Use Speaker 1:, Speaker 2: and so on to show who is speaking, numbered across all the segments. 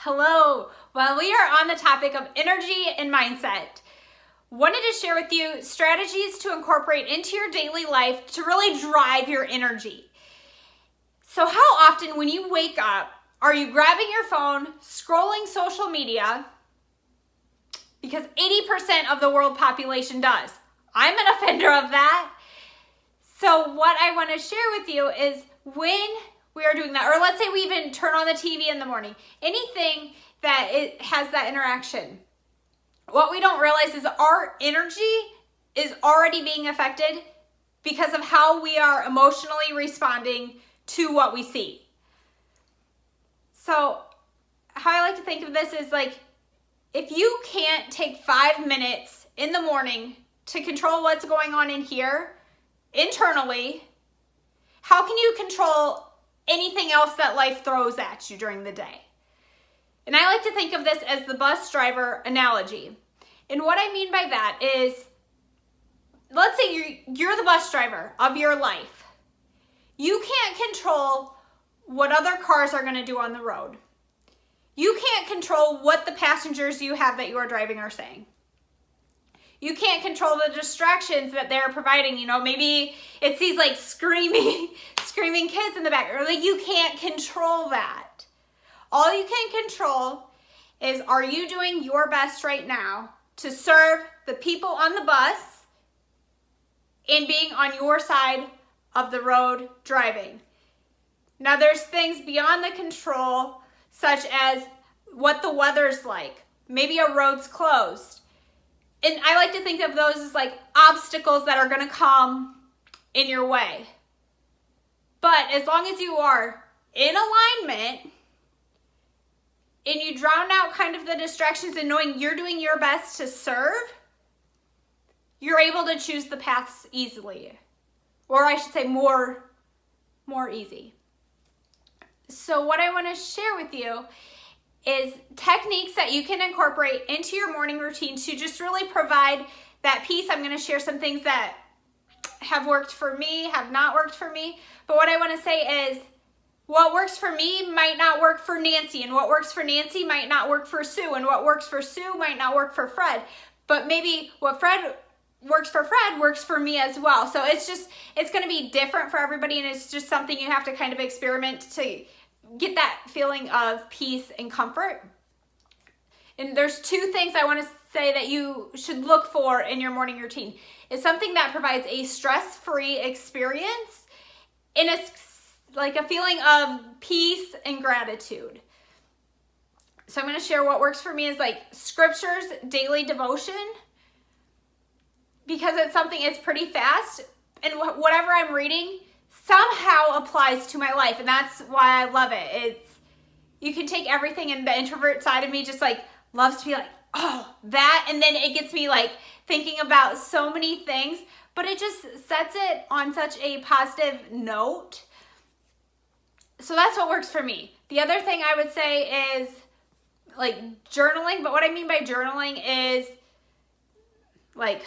Speaker 1: Hello. While we are on the topic of energy and mindset, wanted to share with you strategies to incorporate into your daily life to really drive your energy. So how often when you wake up, are you grabbing your phone, scrolling social media? Because 80% of the world population does. I'm an offender of that. So what I want to share with you is when we are doing that, or let's say we even turn on the TV in the morning, anything that it has that interaction. What we don't realize is our energy is already being affected because of how we are emotionally responding to what we see. So how I like to think of this is like, if you can't take 5 minutes in the morning to control what's going on in here internally, how can you control anything else that life throws at you during the day? And I like to think of this as the bus driver analogy. And what I mean by that is, let's say you're the bus driver of your life. You can't control what other cars are going to do on the road. You can't control what the passengers you have that you are driving are saying. You can't control the distractions that they're providing. You know, maybe it's these like screaming kids in the back, or like you can't control that. All you can control is, are you doing your best right now to serve the people on the bus and being on your side of the road driving? Now there's things beyond the control, such as what the weather's like. Maybe a road's closed. And I like to think of those as like obstacles that are going to come in your way. But as long as you are in alignment and you drown out kind of the distractions and knowing you're doing your best to serve, you're able to choose the paths easily. Or I should say more easy. So what I want to share with you is techniques that you can incorporate into your morning routine to just really provide that peace. I'm going to share some things that have worked for me, have not worked for me. But what I want to say is, what works for me might not work for Nancy, and what works for Nancy might not work for Sue, and what works for Sue might not work for Fred. But maybe what Fred works for Fred works for me as well. So it's going to be different for everybody, and it's just something you have to kind of experiment to get that feeling of peace and comfort. And there's two things I want to say that you should look for in your morning routine. It's something that provides a stress-free experience and it's like a feeling of peace and gratitude. So I'm going to share what works for me is like scriptures, daily devotion, because it's pretty fast, and whatever I'm reading somehow applies to my life, and that's why I love it. You can take everything, and the introvert side of me just like loves to be like, oh, that, and then it gets me like thinking about so many things, but it just sets it on such a positive note. So that's what works for me. The other thing I would say is like journaling, but what I mean by journaling is like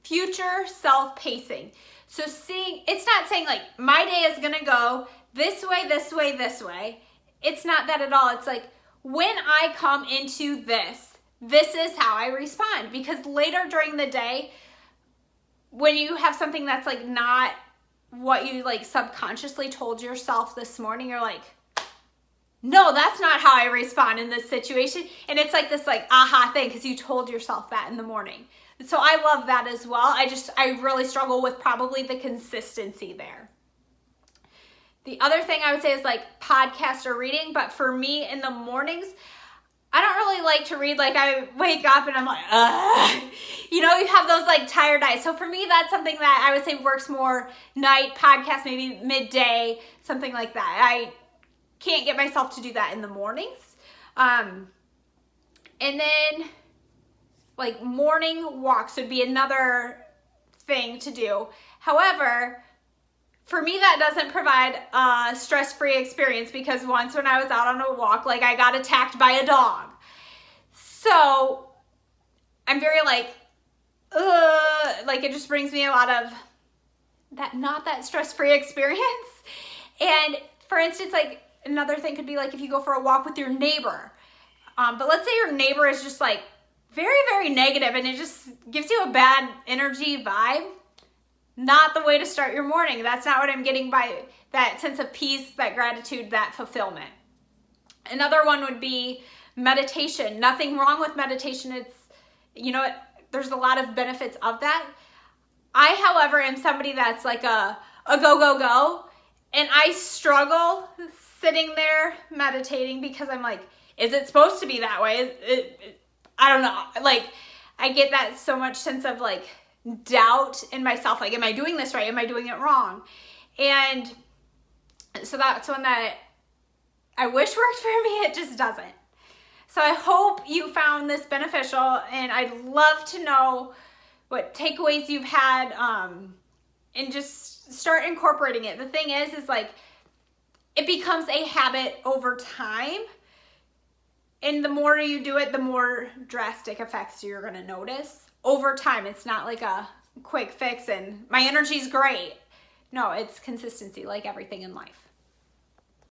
Speaker 1: future self-pacing. So it's not saying like my day is gonna go this way, this way, this way. It's not that at all. It's like when I come into this is how I respond. Because later during the day, when you have something that's like not what you like subconsciously told yourself this morning, you're like, no, that's not how I respond in this situation. And it's like this like aha thing because you told yourself that in the morning. So I love that as well. I really struggle with probably the consistency there. The other thing I would say is like podcast or reading, but for me in the mornings, I don't really like to read. Like I wake up and I'm like, ugh. You know, you have those like tired eyes. So for me, that's something that I would say works more night, podcast, maybe midday, something like that. I can't get myself to do that in the mornings. And then like morning walks would be another thing to do. However, for me, that doesn't provide a stress-free experience because once when I was out on a walk, like I got attacked by a dog. So I'm very like it just brings me a lot of that, not that stress-free experience. And for instance, like another thing could be like if you go for a walk with your neighbor, But let's say your neighbor is just like very, very negative and it just gives you a bad energy vibe. Not the way to start your morning. That's not what I'm getting by that sense of peace, that gratitude, that fulfillment. Another one would be meditation. Nothing wrong with meditation. It's, you know, there's a lot of benefits of that. I, however, am somebody that's like a go, go, go. And I struggle sitting there meditating because I'm like, is it supposed to be that way? I don't know. Like, I get that so much sense of like doubt in myself. Like, am I doing this right? Am I doing it wrong? And so that's one that I wish worked for me. It just doesn't. So I hope you found this beneficial, and I'd love to know what takeaways you've had, and just start incorporating it. The thing is like, it becomes a habit over time. And the more you do it, the more drastic effects you're going to notice over time. It's not like a quick fix and my energy's great. No, it's consistency, like everything in life.